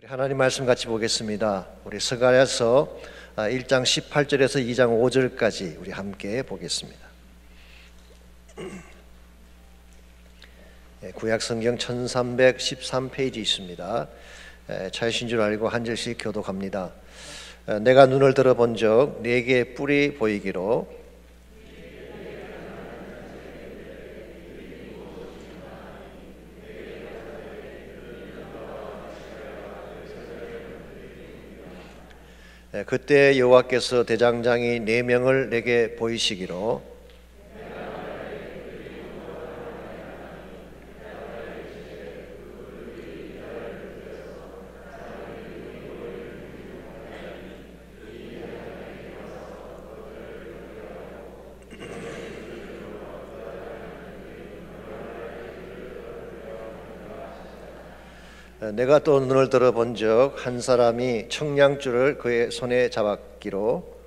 하나님 말씀 같이 보겠습니다. 우리 스가랴서 1장 18절에서 2장 5절까지 우리 함께 보겠습니다. 구약 성경 1313페이지 있습니다. 찾으신 줄 알고 한 절씩 교독합니다. 내가 눈을 들어본 적 네게 뿔이 보이기로 그때 여호와께서 대장장이 4명을 내게 보이시기로 내가 또 눈을 들어본 적 한 사람이 청량줄을 그의 손에 잡았기로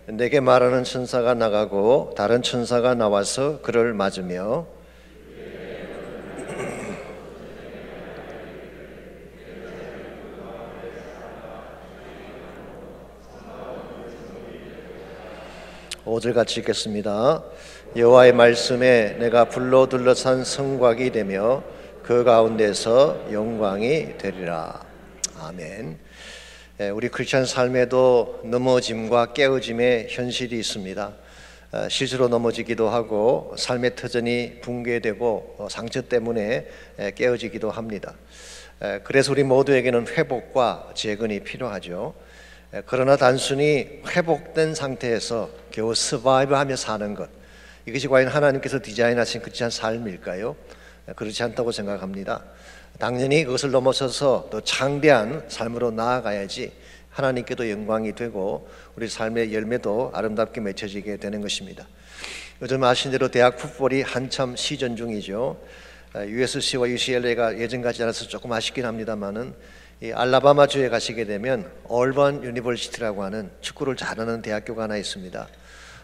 내게 말하는 천사가 나가고 다른 천사가 나와서 그를 맞으며 오절 같이 읽겠습니다. 여호와의 말씀에 내가 불로 둘러싼 성곽이 되며 그 가운데서 영광이 되리라. 아멘. 우리 크리스찬 삶에도 넘어짐과 깨어짐의 현실이 있습니다. 실수로 넘어지기도 하고 삶의 터전이 붕괴되고 상처 때문에 깨어지기도 합니다. 그래서 우리 모두에게는 회복과 재건이 필요하죠. 그러나 단순히 회복된 상태에서 겨우 서바이브하며 사는 것, 이것이 과연 하나님께서 디자인하신 크리스찬 삶일까요? 그렇지 않다고 생각합니다. 당연히 그것을 넘어서서 더 창대한 삶으로 나아가야지 하나님께도 영광이 되고 우리 삶의 열매도 아름답게 맺혀지게 되는 것입니다. 요즘 아신 대로 대학 풋볼이 한참 시전 중이죠. USC와 UCLA가 예전같지 않아서 조금 아쉽긴 합니다만은 이 알라바마주에 가시게 되면 얼번 유니버시티라고 하는 축구를 잘하는 대학교가 하나 있습니다.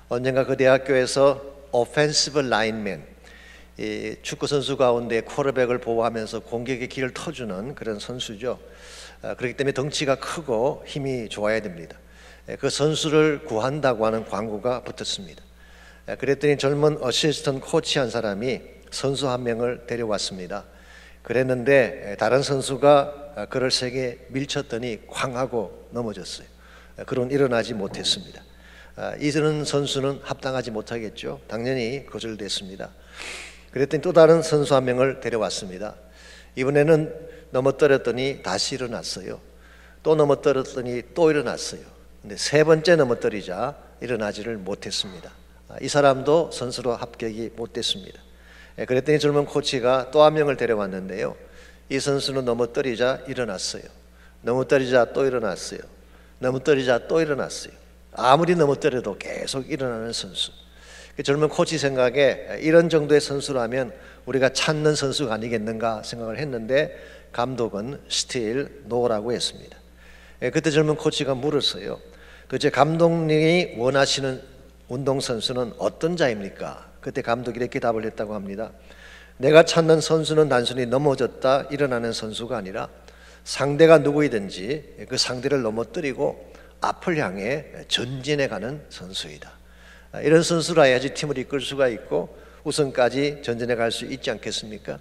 언젠가 그 대학교에서 오펜시브 라인맨, 이 축구 선수 가운데 쿼터백을 보호하면서 공격의 길을 터주는 그런 선수죠. 그렇기 때문에 덩치가 크고 힘이 좋아야 됩니다. 그 선수를 구한다고 하는 광고가 붙었습니다. 그랬더니 젊은 어시스턴트 코치 한 사람이 선수 한 명을 데려왔습니다. 그랬는데 다른 선수가 그를 세게 밀쳤더니 쾅 하고 넘어졌어요. 그런 일어나지 못했습니다. 이런 선수는 합당하지 못하겠죠. 당연히 거절됐습니다. 그랬더니 또 다른 선수 한 명을 데려왔습니다. 이번에는 넘어뜨렸더니 다시 일어났어요. 또 넘어뜨렸더니 또 일어났어요. 근데 세 번째 넘어뜨리자 일어나지를 못했습니다. 이 사람도 선수로 합격이 못 됐습니다. 그랬더니 젊은 코치가 또 한 명을 데려왔는데요. 이 선수는 넘어뜨리자 일어났어요. 넘어뜨리자 또 일어났어요. 넘어뜨리자 또 일어났어요. 아무리 넘어뜨려도 계속 일어나는 선수. 젊은 코치 생각에 이런 정도의 선수라면 우리가 찾는 선수가 아니겠는가 생각을 했는데 감독은 still no라고 했습니다. 그때 젊은 코치가 물었어요. 도대체 감독님이 원하시는 운동선수는 어떤 자입니까? 그때 감독이 이렇게 답을 했다고 합니다. 내가 찾는 선수는 단순히 넘어졌다 일어나는 선수가 아니라 상대가 누구이든지 그 상대를 넘어뜨리고 앞을 향해 전진해가는 선수이다. 이런 선수라 해야지 팀을 이끌 수가 있고 우승까지 전진해 갈 수 있지 않겠습니까?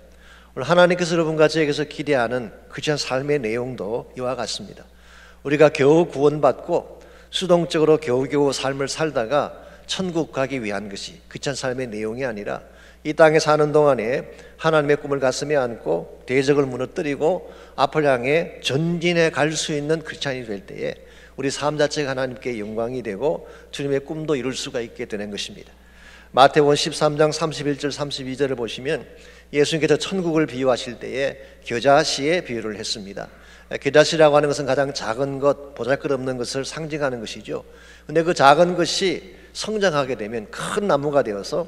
오늘 하나님께서 여러분과 저에게서 기대하는 크리스찬 삶의 내용도 이와 같습니다. 우리가 겨우 구원받고 수동적으로 겨우겨우 삶을 살다가 천국 가기 위한 것이 크리스찬 삶의 내용이 아니라 이 땅에 사는 동안에 하나님의 꿈을 가슴에 안고 대적을 무너뜨리고 앞을 향해 전진해 갈 수 있는 크리스찬이 될 때에 우리 삶 자체가 하나님께 영광이 되고 주님의 꿈도 이룰 수가 있게 되는 것입니다. 마태복음 13장 31절 32절을 보시면 예수님께서 천국을 비유하실 때에 겨자씨의 비유를 했습니다. 겨자씨라고 하는 것은 가장 작은 것, 보잘것없는 것을 상징하는 것이죠. 그런데 그 작은 것이 성장하게 되면 큰 나무가 되어서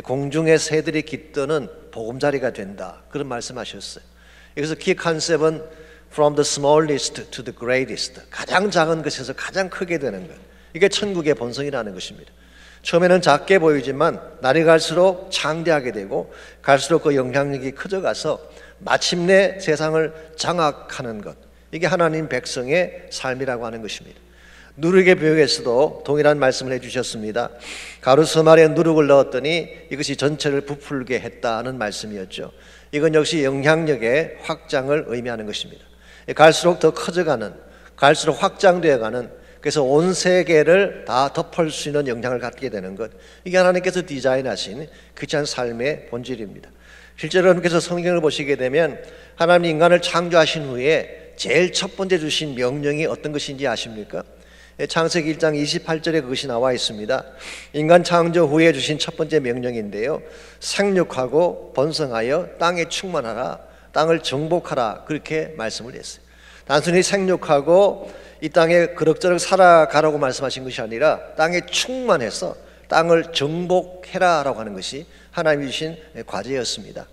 공중의 새들이 깃드는 보금자리가 된다. 그런 말씀하셨어요. 여기서 키 컨셉은 From the smallest to the greatest, 가장 작은 것에서 가장 크게 되는 것, 이게 천국의 본성이라는 것입니다. 처음에는 작게 보이지만 날이 갈수록 창대하게 되고 갈수록 그 영향력이 커져가서 마침내 세상을 장악하는 것, 이게 하나님 백성의 삶이라고 하는 것입니다. 누룩의 교육에서도 동일한 말씀을 해주셨습니다. 가루수말에 누룩을 넣었더니 이것이 전체를 부풀게 했다는 말씀이었죠. 이건 역시 영향력의 확장을 의미하는 것입니다. 갈수록 더 커져가는, 갈수록 확장되어가는, 그래서 온 세계를 다 덮을 수 있는 영향을 갖게 되는 것, 이게 하나님께서 디자인하신 크리스찬 삶의 본질입니다. 실제로 여러분께서 성경을 보시게 되면 하나님 인간을 창조하신 후에 제일 첫 번째 주신 명령이 어떤 것인지 아십니까? 창세기 1장 28절에 그것이 나와 있습니다. 인간 창조 후에 주신 첫 번째 명령인데요, 생육하고 번성하여 땅에 충만하라, 땅을 정복하라, 그렇게 말씀을 했어요. 단순히 생육하고 이 땅에 그럭저럭 살아가라고 말씀하신 것이 아니라 땅에 충만해서 땅을 정복해라 라고 하는 것이 하나님이 주신 과제였습니다.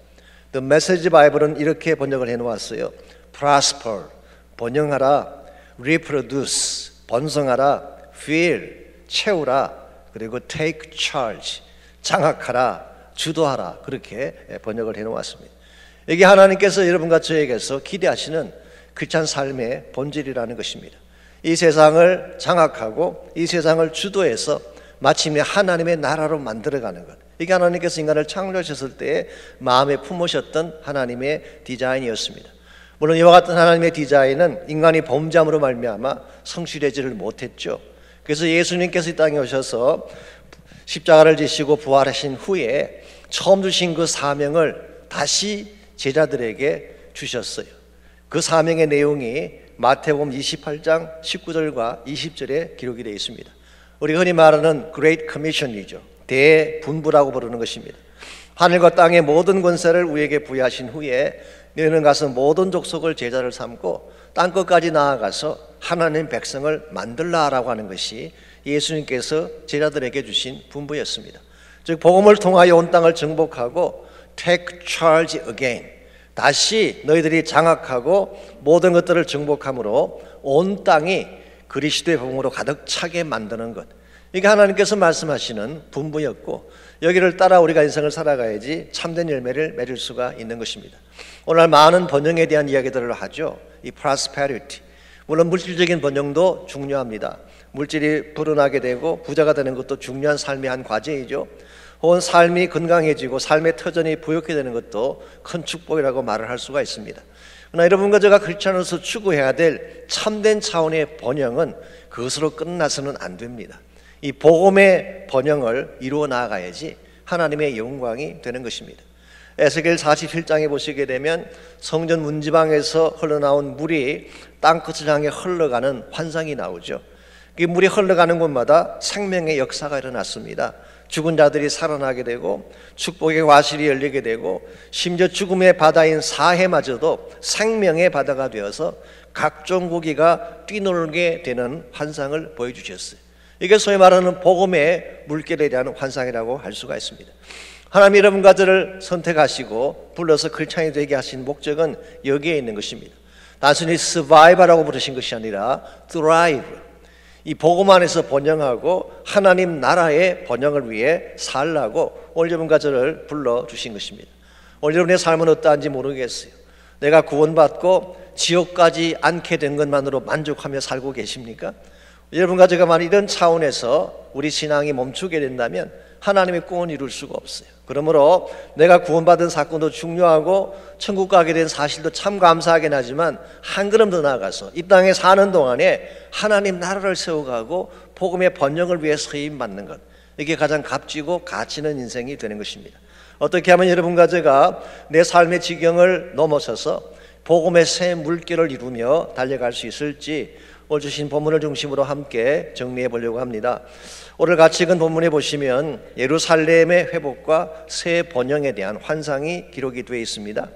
The Message Bible은 이렇게 번역을 해놓았어요. Prosper, 번영하라, Reproduce, 번성하라, Fill, 채우라, 그리고 Take Charge, 장악하라, 주도하라, 그렇게 번역을 해놓았습니다. 이게 하나님께서 여러분과 저에게서 기대하시는 크리스찬 삶의 본질이라는 것입니다. 이 세상을 장악하고 이 세상을 주도해서 마침내 하나님의 나라로 만들어가는 것, 이게 하나님께서 인간을 창조하셨을 때에 마음에 품으셨던 하나님의 디자인이었습니다. 물론 이와 같은 하나님의 디자인은 인간이 범죄함으로 말미암아 성실하지를 못했죠. 그래서 예수님께서 이 땅에 오셔서 십자가를 지시고 부활하신 후에 처음 주신 그 사명을 다시 제자들에게 주셨어요. 그 사명의 내용이 마태복음 28장 19절과 20절에 기록이 되어 있습니다. 우리가 흔히 말하는 Great Commission이죠. 대분부라고 부르는 것입니다. 하늘과 땅의 모든 권세를 우리에게 부여하신 후에 너희는 가서 모든 족속을 제자를 삼고 땅끝까지 나아가서 하나님 백성을 만들라라고 하는 것이 예수님께서 제자들에게 주신 분부였습니다. 즉 복음을 통하여 온 땅을 정복하고 Take charge again, 다시 너희들이 장악하고 모든 것들을 정복함으로 온 땅이 그리스도의 복음으로 가득 차게 만드는 것, 이게 하나님께서 말씀하시는 분부였고 여기를 따라 우리가 인생을 살아가야지 참된 열매를 맺을 수가 있는 것입니다. 오늘 많은 번영에 대한 이야기들을 하죠. 이 prosperity, 물론 물질적인 번영도 중요합니다. 물질이 불어나게 되고 부자가 되는 것도 중요한 삶의 한 과제이죠. 혹은 삶이 건강해지고 삶의 터전이 부욕해 되는 것도 큰 축복이라고 말을 할 수가 있습니다. 그러나 여러분과 제가 크리스찬으로서 추구해야 될 참된 차원의 번영은 그것으로 끝나서는 안 됩니다. 이 복음의 번영을 이루어 나아가야지 하나님의 영광이 되는 것입니다. 에스겔 47장에 보시게 되면 성전 문지방에서 흘러나온 물이 땅끝을 향해 흘러가는 환상이 나오죠. 이 물이 흘러가는 곳마다 생명의 역사가 일어났습니다. 죽은 자들이 살아나게 되고 축복의 과실이 열리게 되고 심지어 죽음의 바다인 사해마저도 생명의 바다가 되어서 각종 고기가 뛰놀게 되는 환상을 보여주셨어요. 이게 소위 말하는 복음의 물결에 대한 환상이라고 할 수가 있습니다. 하나님 여러분과 저를 선택하시고 불러서 크리스찬이 되게 하신 목적은 여기에 있는 것입니다. 단순히 survive라고 부르신 것이 아니라 thrive, 이 복음 안에서 번영하고 하나님 나라의 번영을 위해 살라고 오늘 여러분과 저를 불러주신 것입니다. 오늘 여러분의 삶은 어떠한지 모르겠어요. 내가 구원받고 지옥 가지 않게 된 것만으로 만족하며 살고 계십니까? 여러분과 제가 만약 이런 차원에서 우리 신앙이 멈추게 된다면 하나님의 꿈은 이룰 수가 없어요. 그러므로 내가 구원받은 사건도 중요하고 천국 가게 된 사실도 참 감사하긴 하지만 한 걸음 더 나아가서 이 땅에 사는 동안에 하나님 나라를 세워가고 복음의 번영을 위해 쓰임받는 것, 이게 가장 값지고 가치 있는 인생이 되는 것입니다. 어떻게 하면 여러분과 제가 내 삶의 지경을 넘어서서 복음의 새 물결을 이루며 달려갈 수 있을지 오늘 주신 본문을 중심으로 함께 정리해 보려고 합니다. 오늘 같이 읽은 본문에 보시면 예루살렘의 회복과 새 번영에 대한 환상이 기록이 되어 있습니다.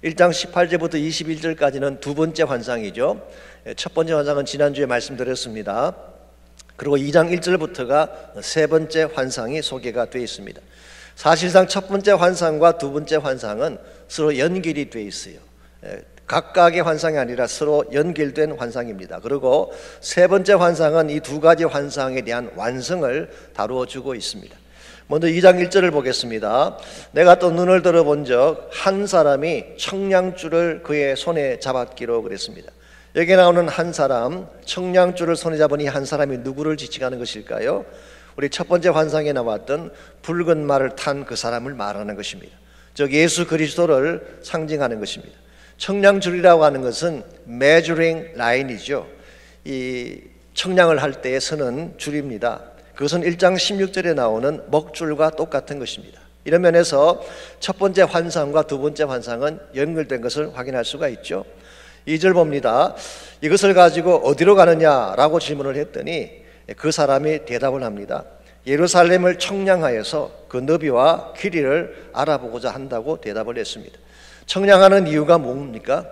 1장 18절부터 21절까지는 두 번째 환상이죠. 첫 번째 환상은 지난주에 말씀드렸습니다. 그리고 2장 1절부터가 세 번째 환상이 소개가 되어 있습니다. 사실상 첫 번째 환상과 두 번째 환상은 서로 연결이 되어 있어요. 각각의 환상이 아니라 서로 연결된 환상입니다. 그리고 세 번째 환상은 이 두 가지 환상에 대한 완성을 다루어 주고 있습니다. 먼저 2장 1절을 보겠습니다. 내가 또 눈을 들어본 적 한 사람이 청량줄을 그의 손에 잡았기로 그랬습니다. 여기 나오는 한 사람, 청량줄을 손에 잡으니 한 사람이 누구를 지칭하는 것일까요? 우리 첫 번째 환상에 나왔던 붉은 말을 탄 그 사람을 말하는 것입니다. 즉 예수 그리스도를 상징하는 것입니다. 청량줄이라고 하는 것은 measuring line이죠. 이 청량을 할 때에 서는 줄입니다. 그것은 1장 16절에 나오는 먹줄과 똑같은 것입니다. 이런 면에서 첫 번째 환상과 두 번째 환상은 연결된 것을 확인할 수가 있죠. 2절 봅니다. 이것을 가지고 어디로 가느냐라고 질문을 했더니 그 사람이 대답을 합니다. 예루살렘을 청량하여서 그 너비와 길이를 알아보고자 한다고 대답을 했습니다. 청량하는 이유가 뭡니까?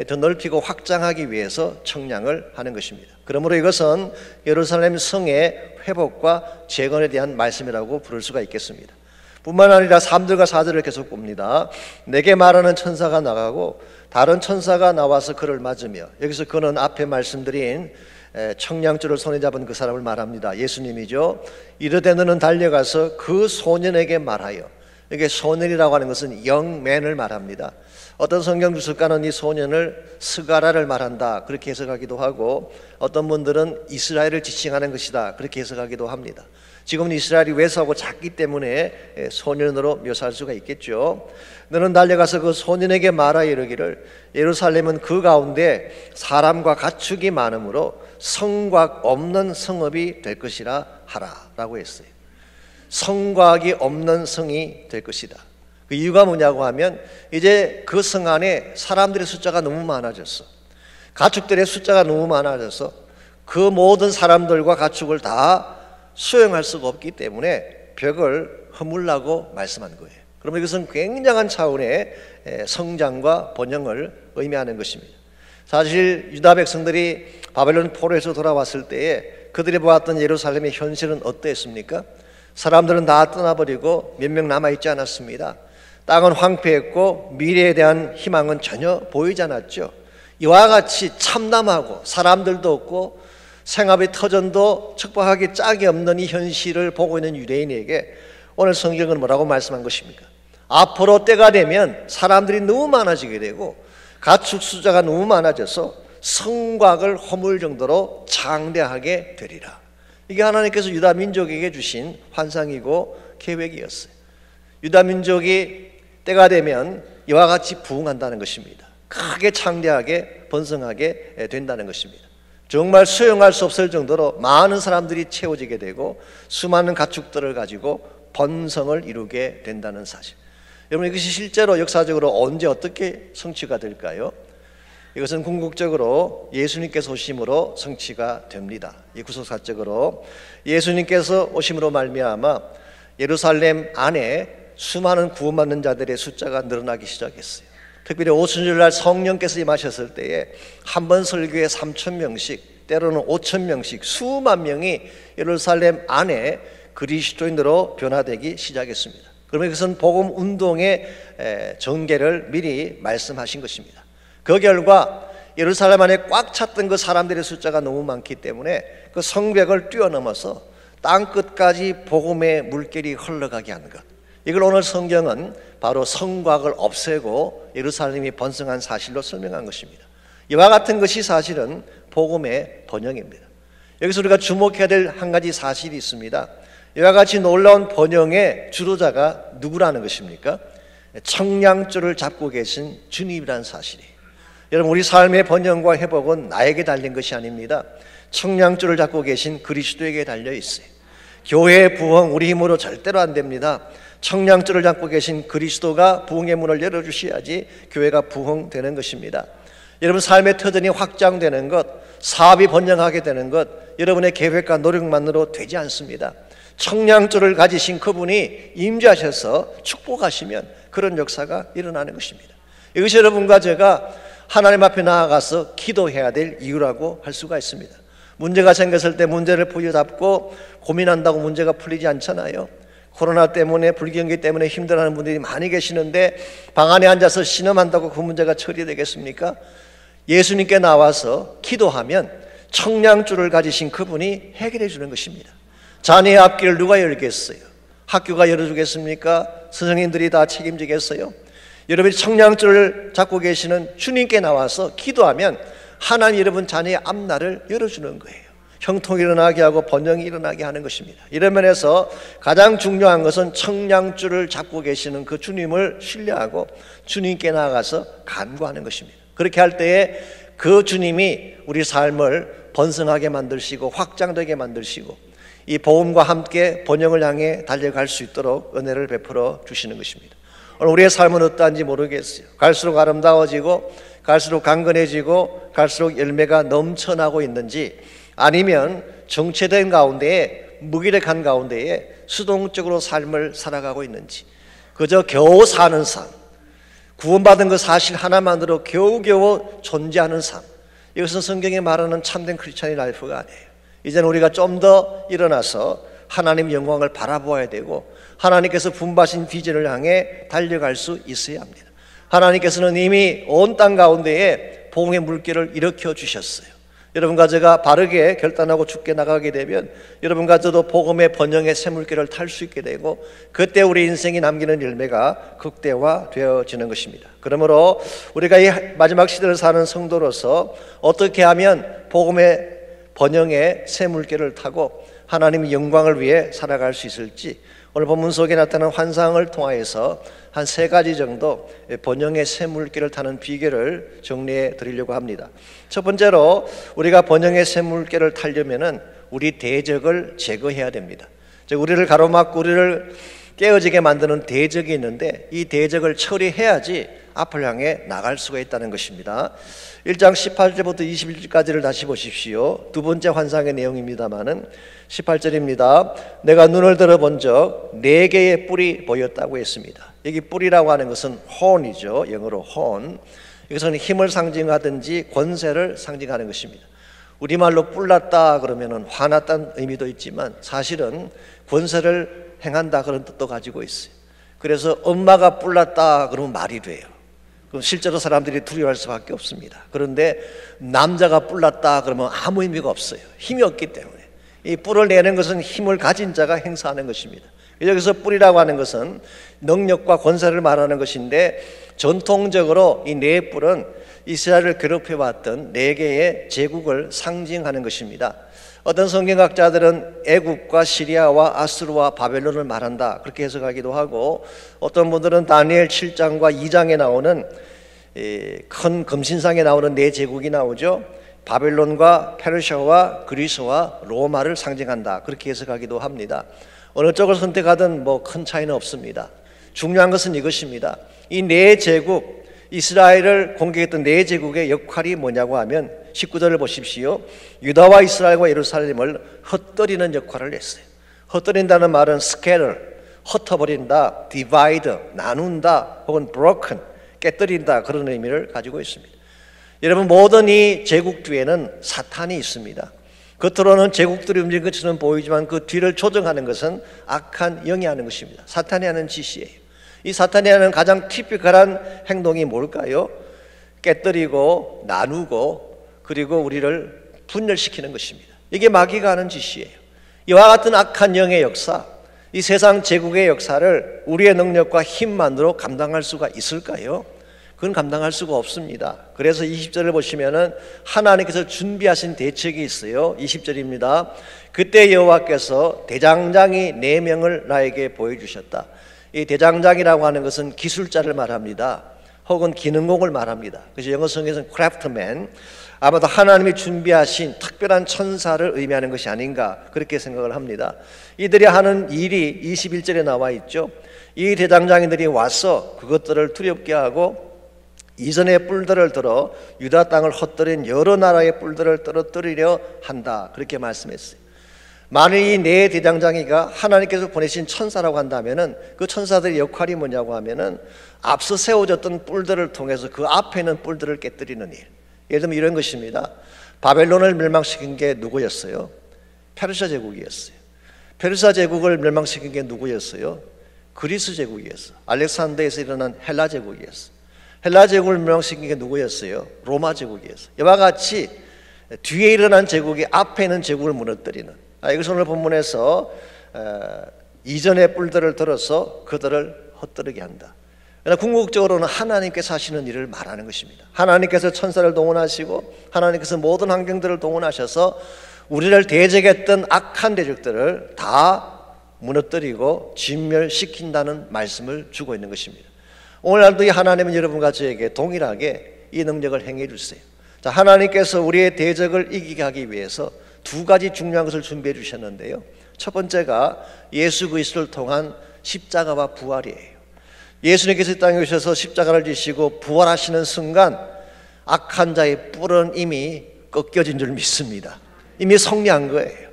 더 넓히고 확장하기 위해서 청량을 하는 것입니다. 그러므로 이것은 예루살렘 성의 회복과 재건에 대한 말씀이라고 부를 수가 있겠습니다. 뿐만 아니라 3절과 4절을 계속 봅니다. 내게 말하는 천사가 나가고 다른 천사가 나와서 그를 맞으며, 여기서 그는 앞에 말씀드린 청량줄을 손에 잡은 그 사람을 말합니다. 예수님이죠. 이르되 너는 달려가서 그 소년에게 말하여, 이게 소년이라고 하는 것은 영맨을 말합니다. 어떤 성경 주석가는 이 소년을 스가라를 말한다 그렇게 해석하기도 하고, 어떤 분들은 이스라엘을 지칭하는 것이다 그렇게 해석하기도 합니다. 지금은 이스라엘이 왜소하고 작기 때문에 소년으로 묘사할 수가 있겠죠. 너는 달려가서 그 소년에게 말하여 이르기를 예루살렘은 그 가운데 사람과 가축이 많으므로 성곽 없는 성읍이 될 것이라 하라 라고 했어요. 성곽이 없는 성이 될 것이다. 그 이유가 뭐냐고 하면 이제 그 성 안에 사람들의 숫자가 너무 많아졌어. 가축들의 숫자가 너무 많아져서 그 모든 사람들과 가축을 다 수용할 수가 없기 때문에 벽을 허물라고 말씀한 거예요. 그러면 이것은 굉장한 차원의 성장과 번영을 의미하는 것입니다. 사실 유다 백성들이 바벨론 포로에서 돌아왔을 때에 그들이 보았던 예루살렘의 현실은 어땠습니까? 사람들은 다 떠나버리고 몇 명 남아있지 않았습니다. 땅은 황폐했고 미래에 대한 희망은 전혀 보이지 않았죠. 이와 같이 참담하고 사람들도 없고 생업의 터전도 척박하기 짝이 없는 이 현실을 보고 있는 유대인에게 오늘 성경은 뭐라고 말씀한 것입니까? 앞으로 때가 되면 사람들이 너무 많아지게 되고 가축 숫자가 너무 많아져서 성곽을 허물 정도로 장대하게 되리라. 이게 하나님께서 유다 민족에게 주신 환상이고 계획이었어요. 유다 민족이 때가 되면 이와 같이 부흥한다는 것입니다. 크게 창대하게 번성하게 된다는 것입니다. 정말 수용할 수 없을 정도로 많은 사람들이 채워지게 되고 수많은 가축들을 가지고 번성을 이루게 된다는 사실. 여러분, 이것이 실제로 역사적으로 언제 어떻게 성취가 될까요? 이것은 궁극적으로 예수님께서 오심으로 성취가 됩니다. 이 구속사적으로 예수님께서 오심으로 말미암아 예루살렘 안에 수많은 구원받는 자들의 숫자가 늘어나기 시작했어요. 특별히 오순절날 성령께서 임하셨을 때에 한 번 설교에 3,000명씩 때로는 5,000명씩 수만 명이 예루살렘 안에 그리스도인으로 변화되기 시작했습니다. 그러면 이것은 복음 운동의 전개를 미리 말씀하신 것입니다. 그 결과 예루살렘 안에 꽉 찼던 그 사람들의 숫자가 너무 많기 때문에 그 성벽을 뛰어넘어서 땅끝까지 복음의 물결이 흘러가게 한 것, 이걸 오늘 성경은 바로 성곽을 없애고 예루살렘이 번성한 사실로 설명한 것입니다. 이와 같은 것이 사실은 복음의 번영입니다. 여기서 우리가 주목해야 될 한 가지 사실이 있습니다. 이와 같이 놀라운 번영의 주도자가 누구라는 것입니까? 청량줄을 잡고 계신 주님이라는 사실이에요. 여러분, 우리 삶의 번영과 회복은 나에게 달린 것이 아닙니다. 청량줄을 잡고 계신 그리스도에게 달려 있어요. 교회의 부흥 우리 힘으로 절대로 안 됩니다. 청량줄을 잡고 계신 그리스도가 부흥의 문을 열어주셔야지 교회가 부흥되는 것입니다. 여러분, 삶의 터전이 확장되는 것, 사업이 번영하게 되는 것, 여러분의 계획과 노력만으로 되지 않습니다. 청량줄을 가지신 그분이 임재하셔서 축복하시면 그런 역사가 일어나는 것입니다. 이것이 여러분과 제가 하나님 앞에 나아가서 기도해야 될 이유라고 할 수가 있습니다. 문제가 생겼을 때 문제를 부여잡고 고민한다고 문제가 풀리지 않잖아요. 코로나 때문에, 불경기 때문에 힘들어하는 분들이 많이 계시는데 방 안에 앉아서 신음한다고 그 문제가 처리되겠습니까? 예수님께 나와서 기도하면 청량줄을 가지신 그분이 해결해 주는 것입니다. 자녀의 앞길을 누가 열겠어요? 학교가 열어주겠습니까? 선생님들이 다 책임지겠어요? 여러분이 청량줄을 잡고 계시는 주님께 나와서 기도하면 하나님 여러분 자녀의 앞날을 열어주는 거예요. 형통이 일어나게 하고 번영이 일어나게 하는 것입니다. 이런 면에서 가장 중요한 것은 청량줄을 잡고 계시는 그 주님을 신뢰하고 주님께 나아가서 간구하는 것입니다. 그렇게 할 때에 그 주님이 우리 삶을 번성하게 만드시고 확장되게 만드시고 이 복음과 함께 번영을 향해 달려갈 수 있도록 은혜를 베풀어 주시는 것입니다. 오늘 우리의 삶은 어떠한지 모르겠어요. 갈수록 아름다워지고 갈수록 강건해지고 갈수록 열매가 넘쳐나고 있는지, 아니면 정체된 가운데에, 무기력한 가운데에 수동적으로 삶을 살아가고 있는지, 그저 겨우 사는 삶, 구원받은 그 사실 하나만으로 겨우겨우 존재하는 삶, 이것은 성경이 말하는 참된 크리스찬의 라이프가 아니에요. 이제는 우리가 좀 더 일어나서 하나님 영광을 바라보아야 되고 하나님께서 분바신 비전을 향해 달려갈 수 있어야 합니다. 하나님께서는 이미 온 땅 가운데에 복음의 물결을 일으켜 주셨어요. 여러분과 제가 바르게 결단하고 죽게 나가게 되면 여러분과 저도 복음의 번영의 샘물길을 탈 수 있게 되고 그때 우리 인생이 남기는 열매가 극대화되어지는 것입니다. 그러므로 우리가 이 마지막 시대를 사는 성도로서 어떻게 하면 복음의 번영의 샘물길을 타고 하나님의 영광을 위해 살아갈 수 있을지, 오늘 본문 속에 나타난 환상을 통하여서 한 3가지 정도 번영의 샘물길을 타는 비결을 정리해 드리려고 합니다. 첫 번째로 우리가 번영의 샘물길을 타려면은 우리 대적을 제거해야 됩니다. 즉 우리를 가로막고 우리를 깨어지게 만드는 대적이 있는데 이 대적을 처리해야지 앞을 향해 나갈 수가 있다는 것입니다. 1장 18절부터 21절까지를 다시 보십시오. 두 번째 환상의 내용입니다마는 18절입니다. 내가 눈을 들어본 적 4개의 뿔이 보였다고 했습니다. 여기 뿔이라고 하는 것은 horn이죠. 영어로 horn. 이것은 힘을 상징하든지 권세를 상징하는 것입니다. 우리말로 뿔났다 그러면 화났다는 의미도 있지만 사실은 권세를 행한다 그런 뜻도 가지고 있어요. 그래서 엄마가 뿔났다 그러면 말이 돼요. 그럼 실제로 사람들이 두려워할 수밖에 없습니다. 그런데 남자가 뿔났다 그러면 아무 의미가 없어요. 힘이 없기 때문에. 이 뿔을 내는 것은 힘을 가진 자가 행사하는 것입니다. 여기서 뿔이라고 하는 것은 능력과 권세를 말하는 것인데 전통적으로 이 4뿔은 이스라엘을 괴롭혀왔던 4개의 제국을 상징하는 것입니다. 어떤 성경학자들은 애굽과 시리아와 아수르와 바벨론을 말한다 그렇게 해석하기도 하고, 어떤 분들은 다니엘 7장과 2장에 나오는 큰 금신상에 나오는 4제국이 나오죠. 바벨론과 페르시아와 그리스와 로마를 상징한다 그렇게 해석하기도 합니다. 어느 쪽을 선택하든 뭐 큰 차이는 없습니다. 중요한 것은 이것입니다. 이 4제국, 이스라엘을 공격했던 4제국의 역할이 뭐냐고 하면 19절을 보십시오. 유다와 이스라엘과 예루살렘을 흩뜨리는 역할을 했어요. 흩뜨린다는 말은 scatter, 흩어버린다, divide, 나눈다, 혹은 broken, 깨뜨린다 그런 의미를 가지고 있습니다. 여러분, 모든 이 제국 뒤에는 사탄이 있습니다. 겉으로는 제국들이 움직이는 것처럼 보이지만 그 뒤를 조정하는 것은 악한 영이 하는 것입니다. 사탄이 하는 짓이에요. 이 사탄이 하는 가장 티피컬한 행동이 뭘까요? 깨뜨리고 나누고 그리고 우리를 분열시키는 것입니다. 이게 마귀가 하는 짓이에요. 이와 같은 악한 영의 역사, 이 세상 제국의 역사를 우리의 능력과 힘만으로 감당할 수가 있을까요? 그건 감당할 수가 없습니다. 그래서 20절을 보시면은 하나님께서 준비하신 대책이 있어요. 20절입니다. 그때 여호와께서 대장장이 4명을 나에게 보여주셨다. 이 대장장이라고 하는 것은 기술자를 말합니다. 혹은 기능공을 말합니다. 그래서 영어 성경에서는 craftsman, 아마도 하나님이 준비하신 특별한 천사를 의미하는 것이 아닌가 그렇게 생각을 합니다. 이들이 하는 일이 21절에 나와 있죠. 이 대장장이들이 와서 그것들을 두렵게 하고 이전의 뿔들을 들어 유다 땅을 헛들인 여러 나라의 뿔들을 떨어뜨리려 한다 그렇게 말씀했어요. 만일 이 4 대장장이가 하나님께서 보내신 천사라고 한다면은 그 천사들의 역할이 뭐냐고 하면은 앞서 세워졌던 뿔들을 통해서 그 앞에 있는 뿔들을 깨뜨리는 일. 예를 들면 이런 것입니다. 바벨론을 멸망시킨 게 누구였어요? 페르시아 제국이었어요. 페르시아 제국을 멸망시킨 게 누구였어요? 그리스 제국이었어. 알렉산더에서 일어난 헬라 제국이었어. 헬라 제국을 멸망시킨 게 누구였어요? 로마 제국이었어. 이와 같이 뒤에 일어난 제국이 앞에 있는 제국을 무너뜨리는, 이것을 오늘 본문에서 이전의 뿔들을 들어서 그들을 헛뜨르게 한다. 그러나 궁극적으로는 하나님께서 하시는 일을 말하는 것입니다. 하나님께서 천사를 동원하시고 하나님께서 모든 환경들을 동원하셔서 우리를 대적했던 악한 대적들을 다 무너뜨리고 진멸시킨다는 말씀을 주고 있는 것입니다. 오늘날도 이 하나님은 여러분과 저에게 동일하게 이 능력을 행해 주세요. 자, 하나님께서 우리의 대적을 이기게 하기 위해서 두 가지 중요한 것을 준비해 주셨는데요. 첫 번째가 예수 그리스도를 통한 십자가와 부활이에요. 예수님께서 이 땅에 오셔서 십자가를 지시고 부활하시는 순간 악한 자의 뿔은 이미 꺾여진 줄 믿습니다. 이미 승리한 거예요.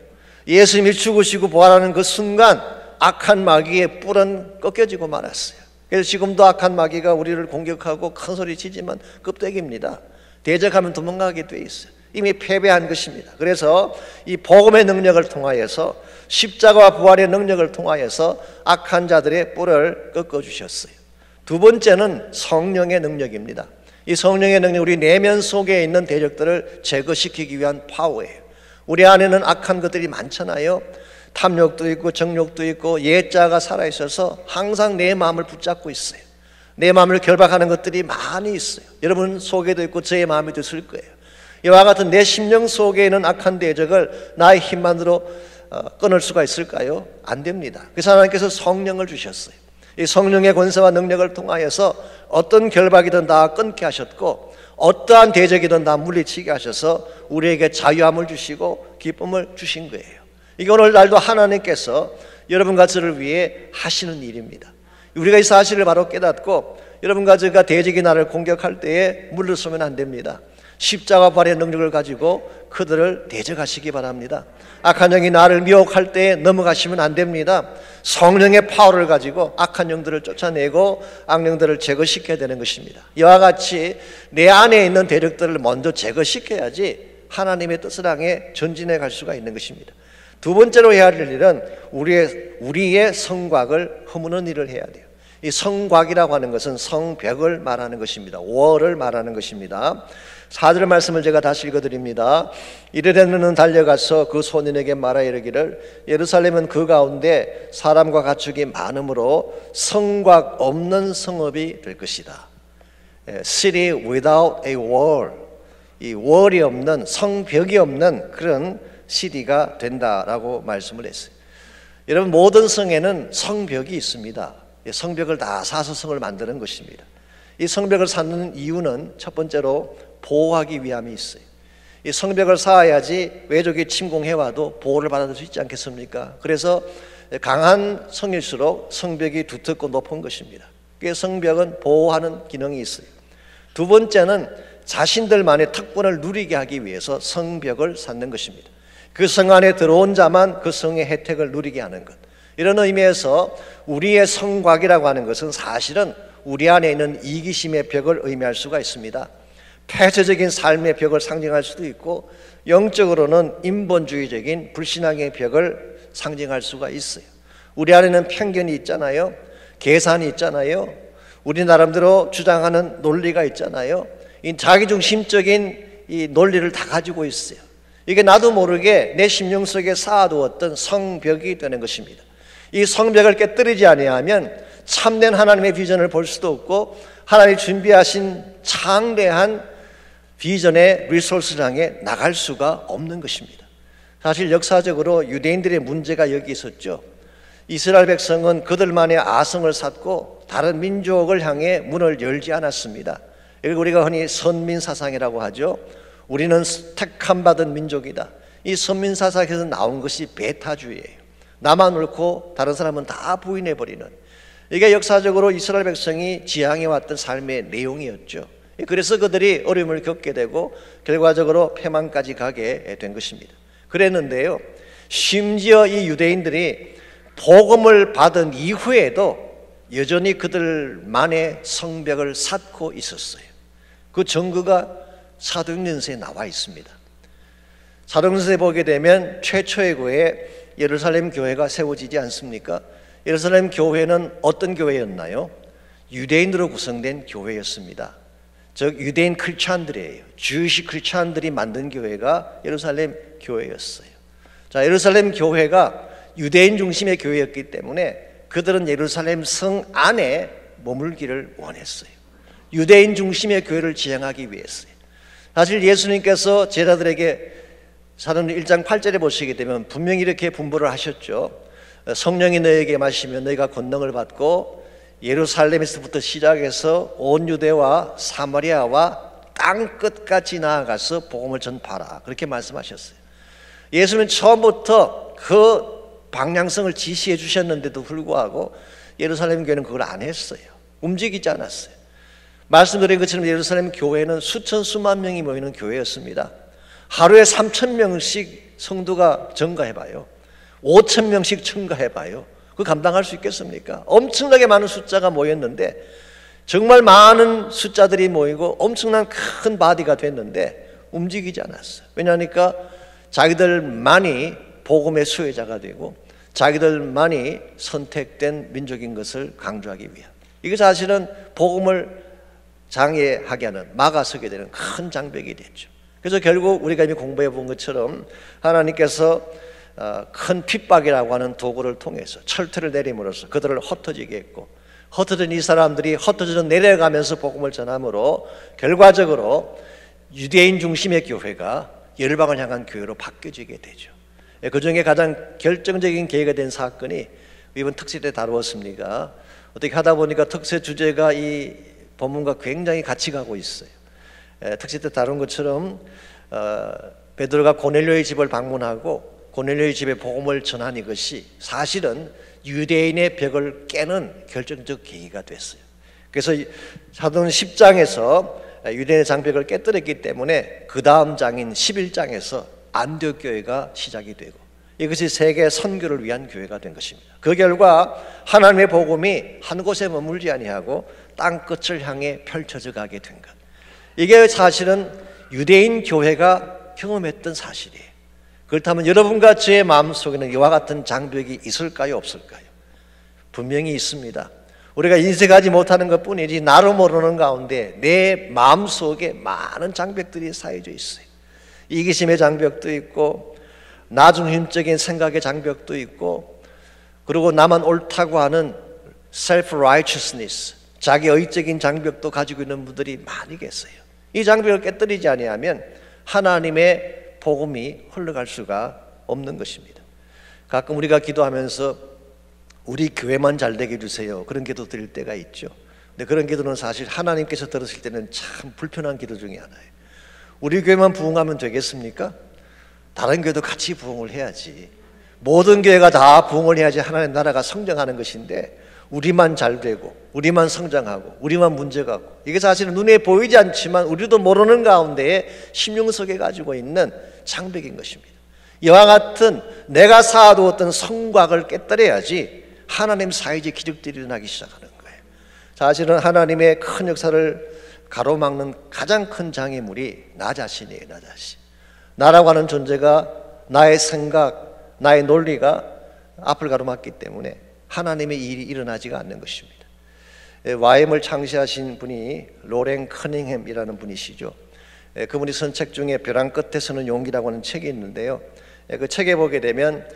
예수님이 죽으시고 부활하는 그 순간 악한 마귀의 뿔은 꺾여지고 말았어요. 그래서 지금도 악한 마귀가 우리를 공격하고 큰 소리 치지만 껍데기입니다. 대적하면 도망가게 돼 있어요. 이미 패배한 것입니다. 그래서 이 복음의 능력을 통하여서 십자가와 부활의 능력을 통하여서 악한 자들의 뿔을 꺾어주셨어요. 두 번째는 성령의 능력입니다. 이 성령의 능력, 우리 내면 속에 있는 대적들을 제거시키기 위한 파워예요. 우리 안에는 악한 것들이 많잖아요. 탐욕도 있고 정욕도 있고 옛자가 살아있어서 항상 내 마음을 붙잡고 있어요. 내 마음을 결박하는 것들이 많이 있어요. 여러분 속에도 있고 저의 마음에도 있을 거예요. 이와 같은 내 심령 속에 있는 악한 대적을 나의 힘만으로 끊을 수가 있을까요? 안 됩니다. 그래서 하나님께서 성령을 주셨어요. 이 성령의 권세와 능력을 통하여서 어떤 결박이든 다 끊게 하셨고 어떠한 대적이든 다 물리치게 하셔서 우리에게 자유함을 주시고 기쁨을 주신 거예요. 이게 오늘날도 하나님께서 여러분과 저를 위해 하시는 일입니다. 우리가 이 사실을 바로 깨닫고 여러분과 저가 대적이 나를 공격할 때에 물러서면 안 됩니다. 십자가 부활의 능력을 가지고 그들을 대적하시기 바랍니다. 악한 영이 나를 미혹할 때에 넘어가시면 안 됩니다. 성령의 파워를 가지고 악한 영들을 쫓아내고 악령들을 제거시켜야 되는 것입니다. 이와 같이 내 안에 있는 대적들을 먼저 제거시켜야지 하나님의 뜻을 향해 전진해 갈 수가 있는 것입니다. 두 번째로 해야 할 일은 우리의 성곽을 허무는 일을 해야 돼요. 이 성곽이라고 하는 것은 성벽을 말하는 것입니다. 월을 말하는 것입니다. 4절 말씀을 제가 다시 읽어드립니다. 이르되 너는 달려가서 그 소년에게 말하 이르기를 예루살렘은 그 가운데 사람과 가축이 많으므로 성곽 없는 성읍이 될 것이다. City without a wall, 이 월이 없는, 성벽이 없는 그런 시티가 된다라고 말씀을 했어요. 여러분, 모든 성에는 성벽이 있습니다. 성벽을 다 사서 성을 만드는 것입니다. 이 성벽을 쌓는 이유는 첫 번째로 보호하기 위함이 있어요. 이 성벽을 쌓아야지 외적이 침공해와도 보호를 받을 수 있지 않겠습니까? 그래서 강한 성일수록 성벽이 두텁고 높은 것입니다. 그래서 성벽은 보호하는 기능이 있어요. 두 번째는 자신들만의 특권을 누리게 하기 위해서 성벽을 쌓는 것입니다. 그 성 안에 들어온 자만 그 성의 혜택을 누리게 하는 것. 이런 의미에서 우리의 성곽이라고 하는 것은 사실은 우리 안에 있는 이기심의 벽을 의미할 수가 있습니다. 폐쇄적인 삶의 벽을 상징할 수도 있고 영적으로는 인본주의적인 불신앙의 벽을 상징할 수가 있어요. 우리 안에는 편견이 있잖아요. 계산이 있잖아요. 우리 나름대로 주장하는 논리가 있잖아요. 이 자기중심적인 이 논리를 다 가지고 있어요. 이게 나도 모르게 내 심령 속에 쌓아두었던 성벽이 되는 것입니다. 이 성벽을 깨뜨리지 아니하면 참된 하나님의 비전을 볼 수도 없고 하나님이 준비하신 창대한 비전의 리소스를 향해 나갈 수가 없는 것입니다. 사실 역사적으로 유대인들의 문제가 여기 있었죠. 이스라엘 백성은 그들만의 아성을 쌓고 다른 민족을 향해 문을 열지 않았습니다. 이걸 우리가 흔히 선민사상이라고 하죠. 우리는 택함 받은 민족이다. 이 선민사상에서 나온 것이 베타주의예요. 나만 옳고 다른 사람은 다 부인해버리는, 이게 역사적으로 이스라엘 백성이 지향해왔던 삶의 내용이었죠. 그래서 그들이 어려움을 겪게 되고 결과적으로 패망까지 가게 된 것입니다. 그랬는데요, 심지어 이 유대인들이 복음을 받은 이후에도 여전히 그들만의 성벽을 쌓고 있었어요. 그 증거가 사도행전서에 나와 있습니다. 사도행전서에 보게 되면 최초의 교회 예루살렘 교회가 세워지지 않습니까? 예루살렘 교회는 어떤 교회였나요? 유대인으로 구성된 교회였습니다. 즉 유대인 크리스찬들이에요. 주이시 크리스찬들이 만든 교회가 예루살렘 교회였어요. 자, 예루살렘 교회가 유대인 중심의 교회였기 때문에 그들은 예루살렘 성 안에 머물기를 원했어요. 유대인 중심의 교회를 지향하기 위해서요. 사실 예수님께서 제자들에게 사도행전 1장 8절에 보시게 되면 분명히 이렇게 분부를 하셨죠. 성령이 너에게 마시면 너희가 권능을 받고 예루살렘에서부터 시작해서 온 유대와 사마리아와 땅 끝까지 나아가서 복음을 전파하라, 그렇게 말씀하셨어요. 예수님은 처음부터 그 방향성을 지시해 주셨는데도 불구하고 예루살렘 교회는 그걸 안 했어요. 움직이지 않았어요. 말씀드린 것처럼 예루살렘 교회는 수천 수만 명이 모이는 교회였습니다. 하루에 3,000명씩 성도가 증가해봐요. 5,000명씩 증가해봐요. 그 감당할 수 있겠습니까? 엄청나게 많은 숫자가 모였는데, 정말 많은 숫자들이 모이고 엄청난 큰 바디가 됐는데 움직이지 않았어요. 왜냐하니까 자기들만이 복음의 수혜자가 되고 자기들만이 선택된 민족인 것을 강조하기 위한, 이게 사실은 복음을 장애하게 하는, 막아서게 되는 큰 장벽이 됐죠. 그래서 결국 우리가 이미 공부해 본 것처럼 하나님께서 큰 핍박이라고 하는 도구를 통해서 철퇴를 내림으로써 그들을 흩어지게 했고, 흩어진 이 사람들이 흩어져 내려가면서 복음을 전함으로 결과적으로 유대인 중심의 교회가 열방을 향한 교회로 바뀌어지게 되죠. 그 중에 가장 결정적인 계기가 된 사건이 이번 특세 때 다루었습니다. 어떻게 하다 보니까 특세 주제가 이 본문과 굉장히 같이 가고 있어요. 특세 때 다룬 것처럼 베드로가 고넬료의 집을 방문하고 고넬료의 집에 복음을 전한 이것이 사실은 유대인의 벽을 깨는 결정적 계기가 됐어요. 그래서 사도행전 10장에서 유대인의 장벽을 깨뜨렸기 때문에 그 다음 장인 11장에서 안디옥 교회가 시작이 되고 이것이 세계 선교를 위한 교회가 된 것입니다. 그 결과 하나님의 복음이 한 곳에 머물지 아니하고 땅 끝을 향해 펼쳐져 가게 된 것, 이게 사실은 유대인 교회가 경험했던 사실이에요. 그렇다면 여러분과 저의 마음속에는 이와 같은 장벽이 있을까요, 없을까요? 분명히 있습니다. 우리가 인식하지 못하는 것뿐이지 나로 모르는 가운데 내 마음속에 많은 장벽들이 쌓여져 있어요. 이기심의 장벽도 있고 나중심적인 생각의 장벽도 있고, 그리고 나만 옳다고 하는 self-righteousness, 자기 의적인 장벽도 가지고 있는 분들이 많이 계세요. 이 장벽을 깨뜨리지 아니하면 하나님의 복음이 흘러갈 수가 없는 것입니다. 가끔 우리가 기도하면서 우리 교회만 잘 되게 해주세요, 그런 기도 드릴 때가 있죠. 근데 그런 기도는 사실 하나님께서 들으실 때는 참 불편한 기도 중에 하나예요. 우리 교회만 부흥하면 되겠습니까? 다른 교회도 같이 부흥을 해야지. 모든 교회가 다 부흥을 해야지 하나님 나라가 성장하는 것인데 우리만 잘 되고 우리만 성장하고 우리만 문제가 없고, 이게 사실은 눈에 보이지 않지만 우리도 모르는 가운데에 심령 속에 가지고 있는 장벽인 것입니다. 이와 같은 내가 쌓아두었던 성곽을 깨뜨려야지 하나님 사이의 기적들이 일어나기 시작하는 거예요. 사실은 하나님의 큰 역사를 가로막는 가장 큰 장애물이 나 자신이에요. 나 자신. 나라고 하는 존재가 나의 생각, 나의 논리가 앞을 가로막기 때문에 하나님의 일이 일어나지가 않는 것입니다. YM을 창시하신 분이 로렌 커닝햄이라는 분이시죠. 그분이 쓴 책 중에 벼랑 끝에 서는 용기라고 하는 책이 있는데요. 그 책에 보게 되면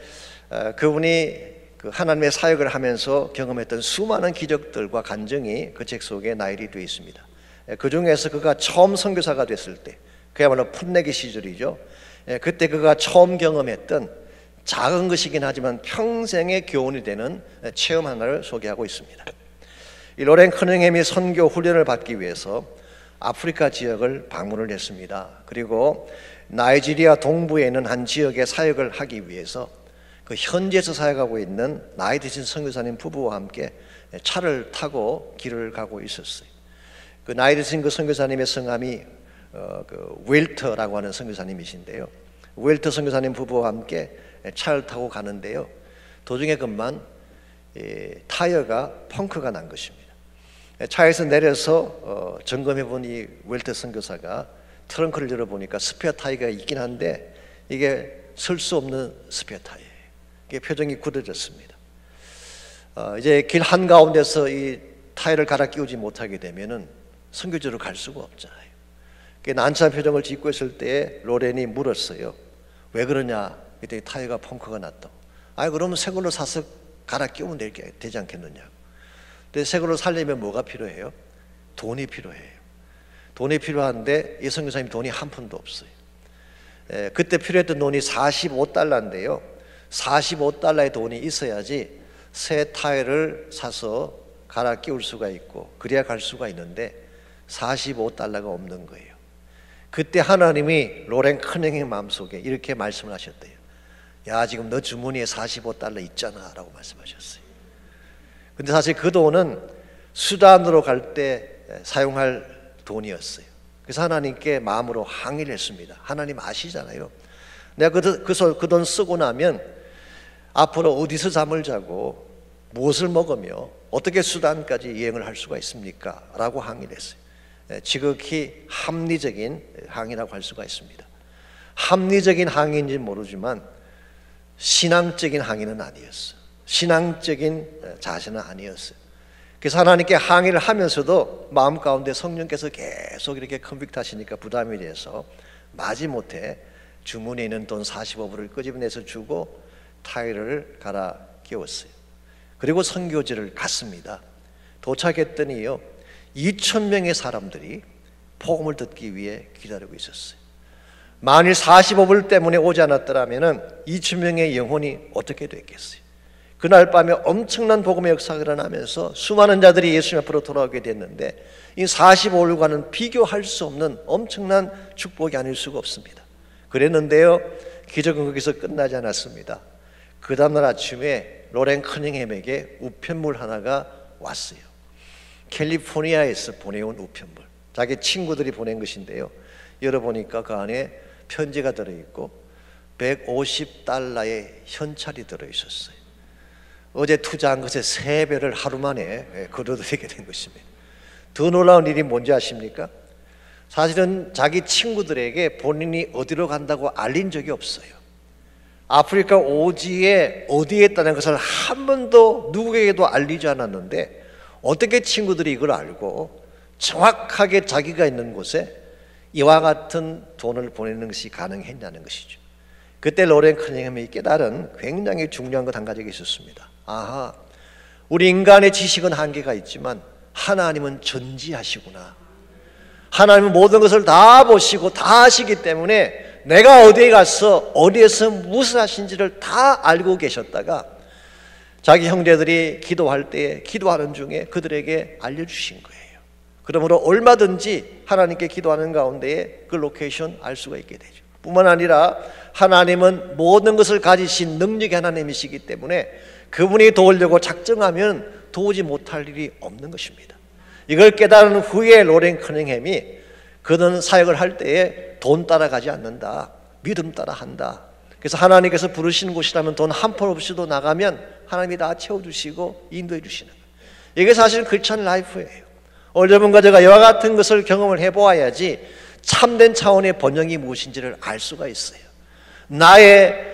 그분이 그 하나님의 사역을 하면서 경험했던 수많은 기적들과 간증이 그 책 속에 나열이 되어 있습니다. 그 중에서 그가 처음 선교사가 됐을 때, 그야말로 풋내기 시절이죠. 그때 그가 처음 경험했던 작은 것이긴 하지만 평생의 교훈이 되는 체험 하나를 소개하고 있습니다. 이 로렌 커닝햄이 선교 훈련을 받기 위해서 아프리카 지역을 방문을 했습니다. 그리고 나이지리아 동부에 있는 한 지역에 사역을 하기 위해서 그 현지에서 사역하고 있는 나이 드신 선교사님 부부와 함께 차를 타고 길을 가고 있었어요. 그 나이 드신 그 선교사님의 성함이 그 웰터라고 하는 선교사님이신데요. 웰터 선교사님 부부와 함께 차를 타고 가는데요. 도중에 금방 타이어가 펑크가 난 것입니다. 차에서 내려서 점검해 본 이 웰터 선교사가 트렁크를 열어보니까 스페어 타이어가 있긴 한데 이게 설 수 없는 스페어 타이어예요. 표정이 굳어졌습니다. 이제 길 한가운데서 이 타일을 갈아 끼우지 못하게 되면은 선교지로 갈 수가 없잖아요. 난처한 표정을 짓고 있을 때 로렌이 물었어요. 왜 그러냐? 그때 타이어가 펑크가 났다고. 그러면 새 걸로 사서 갈아 끼우면 되지 않겠느냐고. 근데 새 걸로 살려면 뭐가 필요해요? 돈이 필요해요. 돈이 필요한데 이 선교사님 돈이 한 푼도 없어요. 그때 필요했던 돈이 45달러인데요 45달러의 돈이 있어야지 새 타이어를 사서 갈아 끼울 수가 있고 그래야 갈 수가 있는데 45달러가 없는 거예요. 그때 하나님이 로렌 커닝의 마음속에 이렇게 말씀을 하셨대요. 야, 지금 너 주머니에 45달러 있잖아 라고 말씀하셨어요. 근데 사실 그 돈은 수단으로 갈 때 사용할 돈이었어요. 그래서 하나님께 마음으로 항의를 했습니다. 하나님 아시잖아요. 내가 그 돈 쓰고 나면 앞으로 어디서 잠을 자고 무엇을 먹으며 어떻게 수단까지 이행을 할 수가 있습니까? 라고 항의를 했어요. 지극히 합리적인 항의라고 할 수가 있습니다. 합리적인 항의인지 모르지만 신앙적인 항의는 아니었어요. 신앙적인 자세는 아니었어요. 그래서 하나님께 항의를 하면서도 마음 가운데 성령께서 계속 이렇게 컨빅트 하시니까 부담이 돼서 마지못해 주머니에 있는 돈 45불을 끄집어내서 주고 타일을 갈아 끼웠어요. 그리고 선교지를 갔습니다. 도착했더니요 2,000명의 사람들이 복음을 듣기 위해 기다리고 있었어요. 만일 45불 때문에 오지 않았더라면 2,000명의 영혼이 어떻게 됐겠어요? 그날 밤에 엄청난 복음의 역사가 일어나면서 수많은 자들이 예수님 앞으로 돌아오게 됐는데 이 45불과는 비교할 수 없는 엄청난 축복이 아닐 수가 없습니다. 그랬는데요 기적은 거기서 끝나지 않았습니다. 그 다음날 아침에 로렌 커닝햄에게 우편물 하나가 왔어요. 캘리포니아에서 보내온 우편물, 자기 친구들이 보낸 것인데요 열어보니까 그 안에 편지가 들어있고 150달러의 현찰이 들어있었어요. 어제 투자한 것의 3배를 하루 만에 거둬들이게 된 것입니다. 더 놀라운 일이 뭔지 아십니까? 사실은 자기 친구들에게 본인이 어디로 간다고 알린 적이 없어요. 아프리카 오지에 어디에 있다는 것을 한 번도 누구에게도 알리지 않았는데 어떻게 친구들이 이걸 알고 정확하게 자기가 있는 곳에 이와 같은 돈을 보내는 것이 가능했냐는 것이죠. 그때 로렌 커닝햄이 깨달은 굉장히 중요한 것 한 가지가 있었습니다. 아하, 우리 인간의 지식은 한계가 있지만 하나님은 전지하시구나. 하나님은 모든 것을 다 보시고 다 아시기 때문에 내가 어디에 가서 어디에서 무엇을 하신지를 다 알고 계셨다가 자기 형제들이 기도할 때 기도하는 중에 그들에게 알려주신 거예요. 그러므로 얼마든지 하나님께 기도하는 가운데에 그 로케이션 알 수가 있게 되죠. 뿐만 아니라 하나님은 모든 것을 가지신 능력의 하나님이시기 때문에 그분이 도우려고 작정하면 도우지 못할 일이 없는 것입니다. 이걸 깨달은 후에 로렌 커닝햄이 그는 사역을 할 때에 돈 따라가지 않는다, 믿음 따라 한다. 그래서 하나님께서 부르시는 곳이라면 돈 한 푼 없이도 나가면 하나님이 다 채워주시고 인도해 주시는 거예요. 이게 사실은 크리스천 라이프예요. 오늘 여러분과 제가 이와 같은 것을 경험을 해보아야지 참된 차원의 번영이 무엇인지를 알 수가 있어요. 나의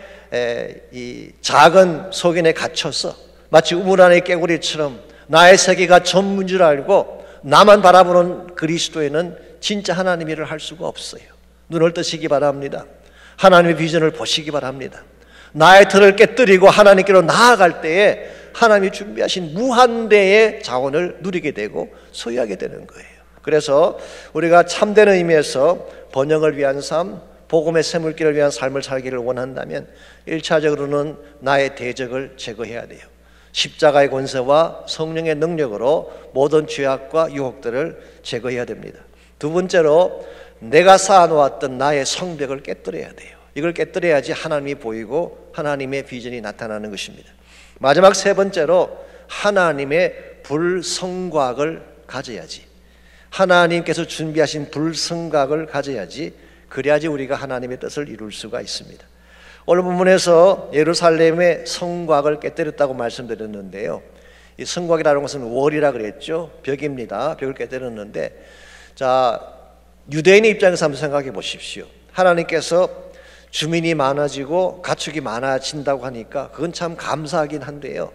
이 작은 속인에 갇혀서 마치 우물 안의 깨구리처럼 나의 세계가 전부인 줄 알고 나만 바라보는 그리스도에는 진짜 하나님 일을 할 수가 없어요. 눈을 뜨시기 바랍니다. 하나님의 비전을 보시기 바랍니다. 나의 틀을 깨뜨리고 하나님께로 나아갈 때에 하나님이 준비하신 무한대의 자원을 누리게 되고 소유하게 되는 거예요. 그래서 우리가 참된 의미에서 번영을 위한 삶, 복음의 샘물길을 위한 삶을 살기를 원한다면 1차적으로는 나의 대적을 제거해야 돼요. 십자가의 권세와 성령의 능력으로 모든 죄악과 유혹들을 제거해야 됩니다. 두 번째로 내가 쌓아놓았던 나의 성벽을 깨뜨려야 돼요. 이걸 깨뜨려야지 하나님이 보이고 하나님의 비전이 나타나는 것입니다. 마지막 세 번째로 하나님의 불성곽을 가져야지. 하나님께서 준비하신 불성곽을 가져야지. 그래야지 우리가 하나님의 뜻을 이룰 수가 있습니다. 오늘 본문에서 예루살렘의 성곽을 깨뜨렸다고 말씀드렸는데요. 이 성곽이라는 것은 월이라 그랬죠. 벽입니다. 벽을 깨뜨렸는데, 자, 유대인의 입장에서 한번 생각해 보십시오. 하나님께서 주민이 많아지고 가축이 많아진다고 하니까 그건 참 감사하긴 한데요,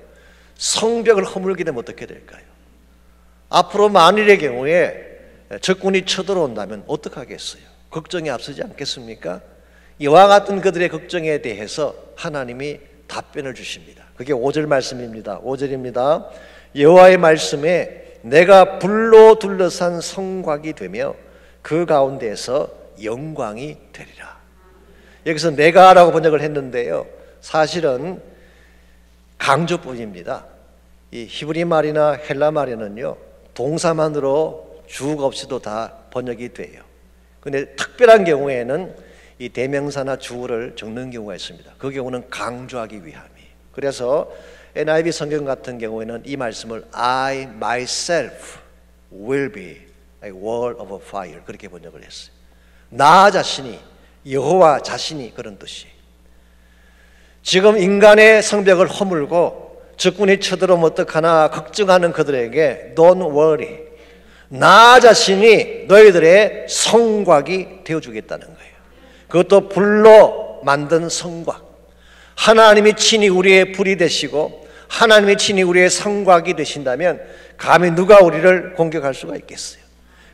성벽을 허물게 되면 어떻게 될까요? 앞으로 만일의 경우에 적군이 쳐들어온다면 어떡하겠어요? 걱정이 앞서지 않겠습니까? 이와 같은 그들의 걱정에 대해서 하나님이 답변을 주십니다. 그게 5절 말씀입니다. 5절입니다. 여호와의 말씀에 내가 불로 둘러싼 성곽이 되며 그 가운데에서 영광이 되리라. 여기서 내가라고 번역을 했는데요, 사실은 강조뿐입니다. 이 히브리 말이나 헬라 말에는요, 동사만으로 주어가 없이도 다 번역이 돼요. 그런데 특별한 경우에는 이 대명사나 주어를 적는 경우가 있습니다. 그 경우는 강조하기 위함이에요. 그래서 NIV 성경 같은 경우에는 이 말씀을 I myself will be a wall of fire 그렇게 번역을 했어요. 나 자신이, 여호와 자신이 그런 뜻이에요. 지금 인간의 성벽을 허물고 적군이 쳐들어오면 어떡하나 걱정하는 그들에게 Don't worry, 나 자신이 너희들의 성곽이 되어주겠다는 거예요. 그것도 불로 만든 성곽. 하나님이 친히 우리의 불이 되시고 하나님이 친히 우리의 성곽이 되신다면 감히 누가 우리를 공격할 수가 있겠어요?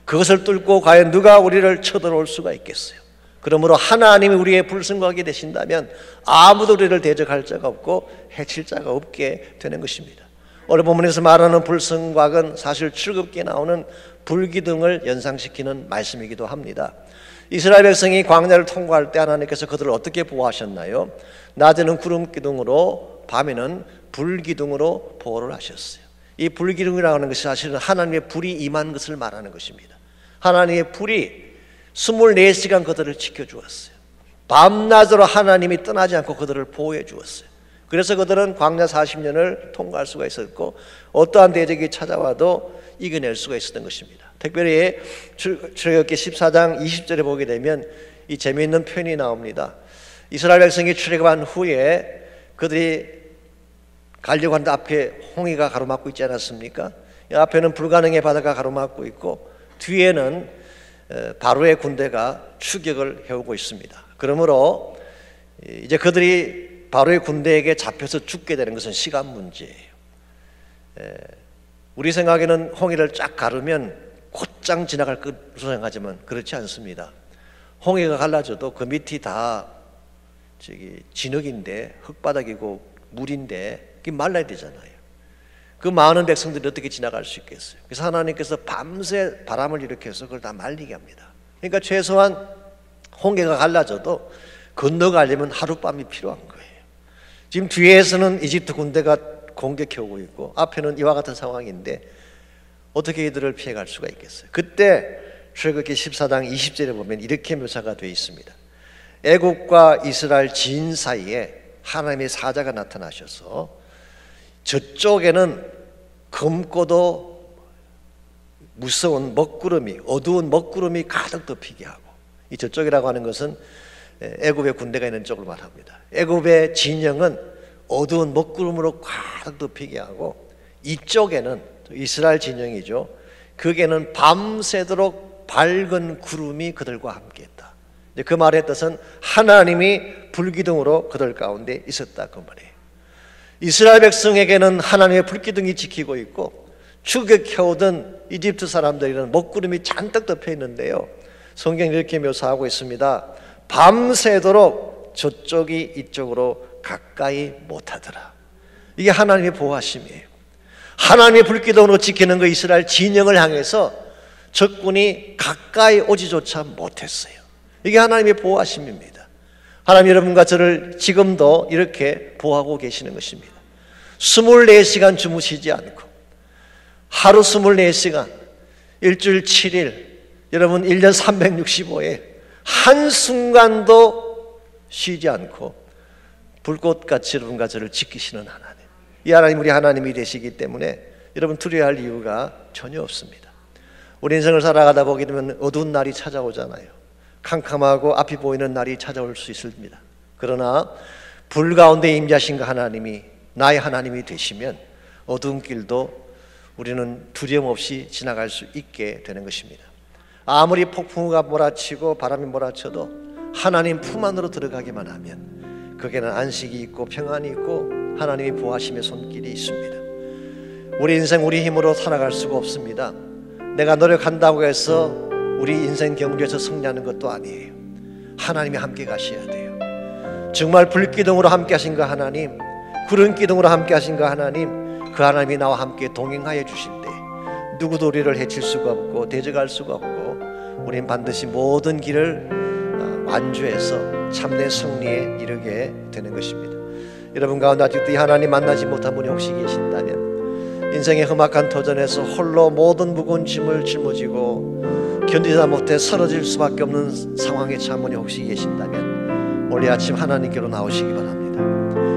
그것을 뚫고 과연 누가 우리를 쳐들어올 수가 있겠어요? 그러므로 하나님이 우리의 불성곽이 되신다면 아무도 우리를 대적할 자가 없고 해칠 자가 없게 되는 것입니다. 오늘 본문에서 말하는 불성곽은 사실 출애굽기에 나오는 불기둥을 연상시키는 말씀이기도 합니다. 이스라엘 백성이 광야를 통과할 때 하나님께서 그들을 어떻게 보호하셨나요? 낮에는 구름 기둥으로, 밤에는 불 기둥으로 보호를 하셨어요. 이 불 기둥이라고 하는 것이 사실은 하나님의 불이 임한 것을 말하는 것입니다. 하나님의 불이 24시간 그들을 지켜주었어요. 밤낮으로 하나님이 떠나지 않고 그들을 보호해 주었어요. 그래서 그들은 광야 40년을 통과할 수가 있었고 어떠한 대적이 찾아와도 이겨낼 수가 있었던 것입니다. 특별히 출애굽기 14장 20절에 보게 되면 이 재미있는 표현이 나옵니다. 이스라엘 백성이 출애굽한 후에 그들이 가려고 하는데 앞에 홍해가 가로막고 있지 않았습니까? 이 앞에는 불가능의 바다가 가로막고 있고 뒤에는 바로의 군대가 추격을 해오고 있습니다. 그러므로 이제 그들이 바로의 군대에게 잡혀서 죽게 되는 것은 시간 문제예요. 우리 생각에는 홍해를 쫙 가르면 곧장 지나갈 것으로 생각하지만 그렇지 않습니다. 홍해가 갈라져도 그 밑이 다 진흙인데, 흙바닥이고 물인데 그게 말라야 되잖아요. 그 많은 백성들이 어떻게 지나갈 수 있겠어요? 그래서 하나님께서 밤새 바람을 일으켜서 그걸 다 말리게 합니다. 그러니까 최소한 홍해가 갈라져도 건너가려면 하룻밤이 필요한 거예요. 지금 뒤에서는 이집트 군대가 공격해 오고 있고 앞에는 이와 같은 상황인데 어떻게 이들을 피해갈 수가 있겠어요? 그때 출애굽기 14장 20절에 보면 이렇게 묘사가 되어 있습니다. 애국과 이스라엘 지인 사이에 하나님의 사자가 나타나셔서 저쪽에는 검고도 무서운 먹구름이, 어두운 먹구름이 가득 덮이게 하고, 이 저쪽이라고 하는 것은 애굽의 군대가 있는 쪽을 말합니다. 애굽의 진영은 어두운 먹구름으로 가득 덮이게 하고 이쪽에는 이스라엘 진영이죠. 거기에는 밤새도록 밝은 구름이 그들과 함께했다. 그 말의 뜻은 하나님이 불기둥으로 그들 가운데 있었다 그 말이에요. 이스라엘 백성에게는 하나님의 불기둥이 지키고 있고 추격해오던 이집트 사람들에게는 먹구름이 잔뜩 덮여 있는데요, 성경이 이렇게 묘사하고 있습니다. 밤새도록 저쪽이 이쪽으로 가까이 못하더라. 이게 하나님의 보호하심이에요. 하나님의 불기둥으로 지키는 그 이스라엘 진영을 향해서 적군이 가까이 오지조차 못했어요. 이게 하나님의 보호하심입니다. 하나님 여러분과 저를 지금도 이렇게 보호하고 계시는 것입니다. 24시간 주무시지 않고 하루 24시간, 일주일 7일, 여러분 1년 365일 한순간도 쉬지 않고 불꽃같이 여러분과 저를 지키시는 하나님, 이 하나님 우리 하나님이 되시기 때문에 여러분 두려워할 이유가 전혀 없습니다. 우리 인생을 살아가다 보게 되면 어두운 날이 찾아오잖아요. 캄캄하고 앞이 보이는 날이 찾아올 수 있습니다. 그러나 불 가운데 임재하신 그 하나님이 나의 하나님이 되시면 어두운 길도 우리는 두려움 없이 지나갈 수 있게 되는 것입니다. 아무리 폭풍우가 몰아치고 바람이 몰아쳐도 하나님 품 안으로 들어가기만 하면 거기에는 안식이 있고 평안이 있고 하나님이 보호하심의 손길이 있습니다. 우리 인생 우리 힘으로 살아갈 수가 없습니다. 내가 노력한다고 해서 우리 인생 경주에서 승리하는 것도 아니에요. 하나님이 함께 가셔야 돼요. 정말 불기둥으로 함께 하신 그 하나님, 구름 기둥으로 함께 하신 그 하나님, 그 하나님이 나와 함께 동행하여 주실 때 누구도 우리를 해칠 수가 없고 대적할 수가 없고 우린 반드시 모든 길을 완주해서 참된 승리에 이르게 되는 것입니다. 여러분 가운데 아직도 이 하나님 만나지 못한 분이 혹시 계신다면, 인생의 험악한 도전에서 홀로 모든 무거운 짐을 짊어지고 견디다 못해 쓰러질 수밖에 없는 상황에 처한 분이 혹시 계신다면 오늘 아침 하나님께로 나오시기 바랍니다.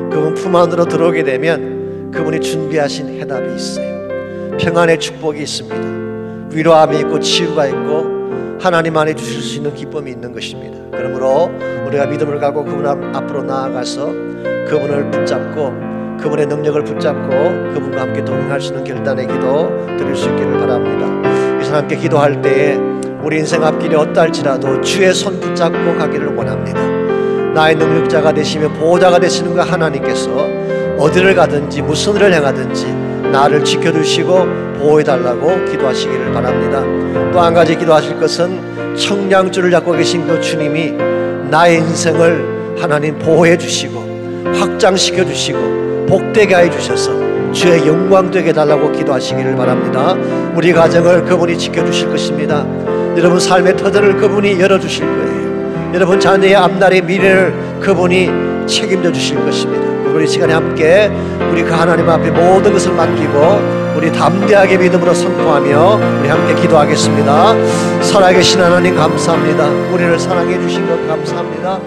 그분 품 안으로 들어오게 되면 그분이 준비하신 해답이 있어요. 평안의 축복이 있습니다. 위로함이 있고 치유가 있고 하나님 안에 주실 수 있는 기쁨이 있는 것입니다. 그러므로 우리가 믿음을 갖고 그분 앞으로 나아가서 그분을 붙잡고 그분의 능력을 붙잡고 그분과 함께 동행할 수 있는 결단의 기도 드릴 수 있기를 바랍니다. 이 사람 함께 기도할 때에 우리 인생 앞길이 어떠할지라도 주의 손 붙잡고 가기를 원합니다. 나의 능력자가 되시며 보호자가 되시는 그 하나님께서 어디를 가든지 무슨 일을 행하든지 나를 지켜주시고 보호해달라고 기도하시기를 바랍니다. 또 한 가지 기도하실 것은 청량줄을 잡고 계신 그 주님이 나의 인생을 하나님 보호해 주시고 확장시켜 주시고 복되게 해 주셔서 주의 영광 되게 해달라고 기도하시기를 바랍니다. 우리 가정을 그분이 지켜주실 것입니다. 여러분 삶의 터전을 그분이 열어주실 거예요. 여러분 자녀의 앞날의 미래를 그분이 책임져 주실 것입니다. 우리 시간에 함께 우리 그 하나님 앞에 모든 것을 맡기고 우리 담대하게 믿음으로 선포하며 우리 함께 기도하겠습니다. 살아계신 하나님 감사합니다. 우리를 사랑해 주신 것 감사합니다.